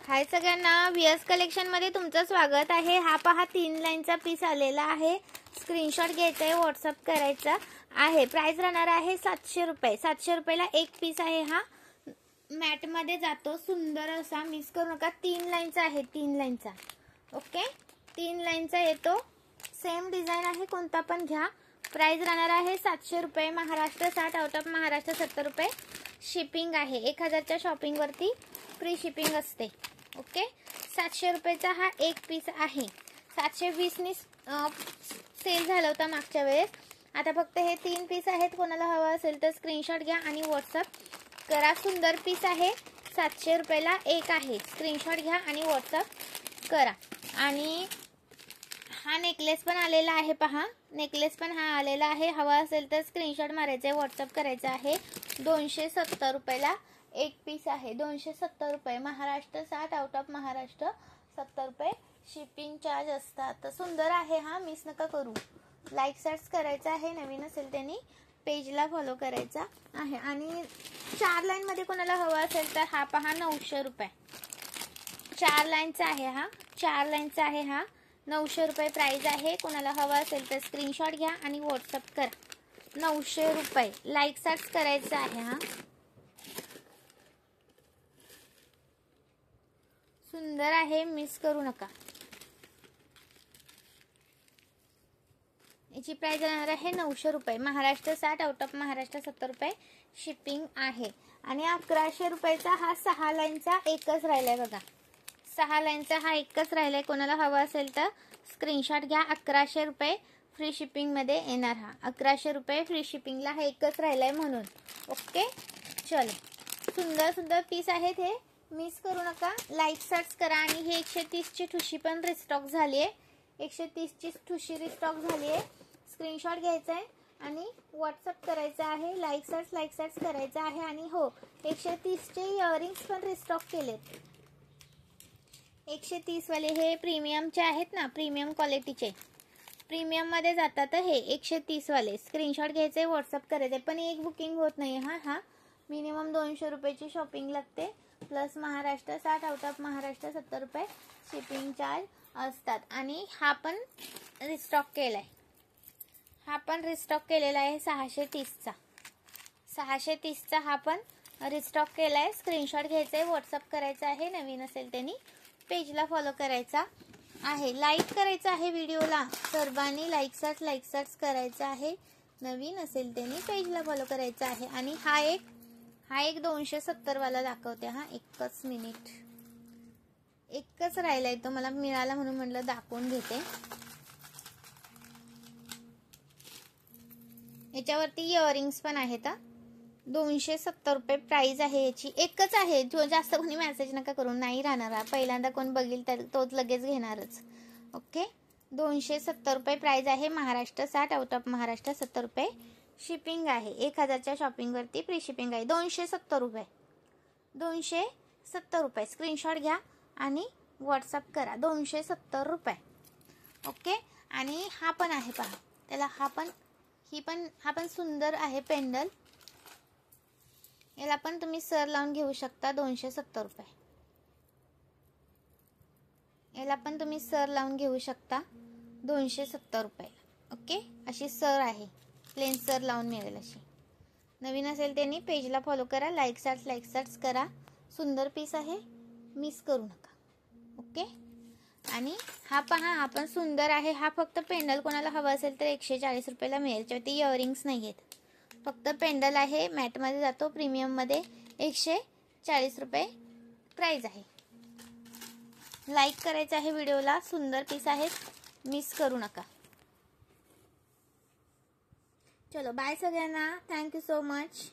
हाय सगळ्यांना, VS collection मध्ये तुमचं स्वागत आहे। हा पहा 3 लाईनचा पीस आलेला आहे। स्क्रीनशॉट घ्यायचा आहे, व्हॉट्सअप करायचा आहे। प्राइस राहणार आहे 700 रुपये। 700 रुपयाला एक पीस आहे। हा मॅट मध्ये जातो, सुंदर असा, मिस करू नका। 3 लाईनचा आहे, 3 लाईनचा। ओके, 3 लाईनचा येतो, सेम डिझाइन आहे, कोणता पण घ्या। प्राइस राहणार आहे 700 रुपये। महाराष्ट्र 60, आउट ऑफ महाराष्ट्र 70 रुपये शिपिंग आहे। 1000च्या शॉपिंग वरती फ्री शिपिंग असते। ओके, 700 रुपयाचा हा एक पीस आहे। 720 नी सेल झाला होता मागच्या वेळेस। आता फक्त हे 3 पीस आहेत। कोणाला हवा असेल तर स्क्रीनशॉट घ्या आणि व्हॉट्सअप करा। सुंदर पीस आहे, 700 रुपयाला एक आहे। स्क्रीनशॉट घ्या आणि व्हॉट्सअप करा। आणि हा नेकलेस पण आलेला आहे, पहा नेकलेस पण हा आलेला आहे। हवा असेल तर स्क्रीनशॉट मारायचा आहे, व्हॉट्सअप करायचा आहे। 270 रुपयाला एक पीस आहे। 270 रुपये। महाराष्ट्र 60, आउट ऑफ महाराष्ट्र 70 रुपये शिपिंग चार्ज असतात। तर सुंदर आहे, हा मिस नका करू। लाईक सर्च करायचा आहे, नवीन असेल त्यांनी पेजला फॉलो करायचा आहे। आणि 4 लाईन मध्ये कोणाला हवा असेल तर हा पहा 900 रुपये। 4 लाईनचा आहे हा, 4 लाईनचा आहे हा, 900 रुपये प्राइस आहे। कोणाला हवा असेल तर स्क्रीनशॉट घ्या आणि व्हॉट्सअप करा। 900 रुपये। लाईक सर्च करायचा आहे। हा सुंदर आहे, मिस करू नका। याची प्राइस राहणार आहे 900 रुपये। महाराष्ट्र 60, आउट ऑफ महाराष्ट्र 70 रुपये शिपिंग आहे। आणि 1100 रुपयाचा हा 6 लाईनचा एकच राहिलाय बघा। 6 लाईनचा हा एकच राहिलाय। कोणाला हवा असेल तर स्क्रीनशॉट घ्या। 1100 रुपये फ्री शिपिंग मध्ये येणार। हा 1100 रुपये फ्री शिपिंगला हा एकच राहिलाय म्हणून। ओके, चलो, सुंदर सुंदर पीस आहेत हे, मिस करू नका। लाईक सर्च करा। आणि हे 130 ची ठुशी पण रिस्टॉक झाली आहे। 130 ची ठुशी रिस्टॉक झाली आहे। स्क्रीनशॉट घ्यायचा आहे आणि व्हॉट्सअप करायचा आहे। लाईक सर्च करायचा आहे। आणि हो, 130 चे इयरिंग्स पण रिस्टॉक केलेत। 130 वाले हे प्रीमियमचे आहेत ना, प्रीमियम क्वालिटीचे, प्रीमियम मध्ये जातात हे 130 वाले। स्क्रीनशॉट घ्यायचे, व्हॉट्सअप करायचे। पण एक बुकिंग होत नाही। हा मिनिमम 200 रुपयाची शॉपिंग लागते, plus Maharashtra 60, out of Maharashtra 70 रुपये शिपिंग चार्ज असतात। आणि हा पण रिस्टॉक केलाय, हा पण रिस्टॉक केलेला आहे 630चा। 630चा हा पण रिस्टॉक केलाय। स्क्रीनशॉट घ्यायचा, व्हॉट्सअप करायचा आहे। नवीन असेल त्यांनी पेजला फॉलो करायचा आहे। लाईक करायचा आहे व्हिडिओला सर्वांनी। लाईक सर्च करायचा आहे। नवीन असेल त्यांनी पेजला फॉलो करायचा आहे। आणि हा एक 270 वाला दाखवते। हा एकच मिनिट, एकच राहिलाय, तो मला मिळाला म्हणून म्हटलं दाखवून घेते। याच्यावरती इयरिंग्स पण आहेत। 270 रुपये प्राइस आहे याची। एकच आहे, जो जास्त कोणी मेसेज नका करू, नाही राहणार। पहिल्यांदा कोण बघेल तर तोच लगेच घेणारच। ओके, 270 रुपये प्राइस आहे। महाराष्ट्र 60, आउट ऑफ महाराष्ट्र 70 रुपये शिपिंग आहे। 1000च्या शॉपिंग वरती फ्री शिपिंग आहे। 270 रुपये, 270 रुपये। स्क्रीनशॉट घ्या आणि व्हॉट्सअप करा। 270 रुपये। ओके, आणि हा पण आहे पहा, त्याला हा पण सुंदर आहे पेंडल। याला पण तुम्ही सर लावून घेऊ शकता। 270 रुपये। याला पण तुम्ही सर लावून घेऊ शकता 270 रुपये। ओके, अशी सर आहे, प्लेन सर लावून मिळेल अशी। नवीन असेल त्यांनी पेजला फॉलो करा। लाईक सर्च करा। सुंदर पीस आहे, मिस करू नका। ओके, आणि हा पहा, हा पण सुंदर आहे। हा फक्त पेंडल कोणाला हवा असेल तर 140 रुपयाला मिळेल। त्यावरती इयरिंग्स नाही आहेत, फक्त पेंडल आहे। मॅट मध्ये जातो, प्रीमियम मध्ये 140 रुपये प्राइस आहे। लाईक करायचं आहे व्हिडिओला। सुंदर पीस आहेत, मिस करू नका। चलो, बाय सगळ्यांना, थँक्यू सो मच।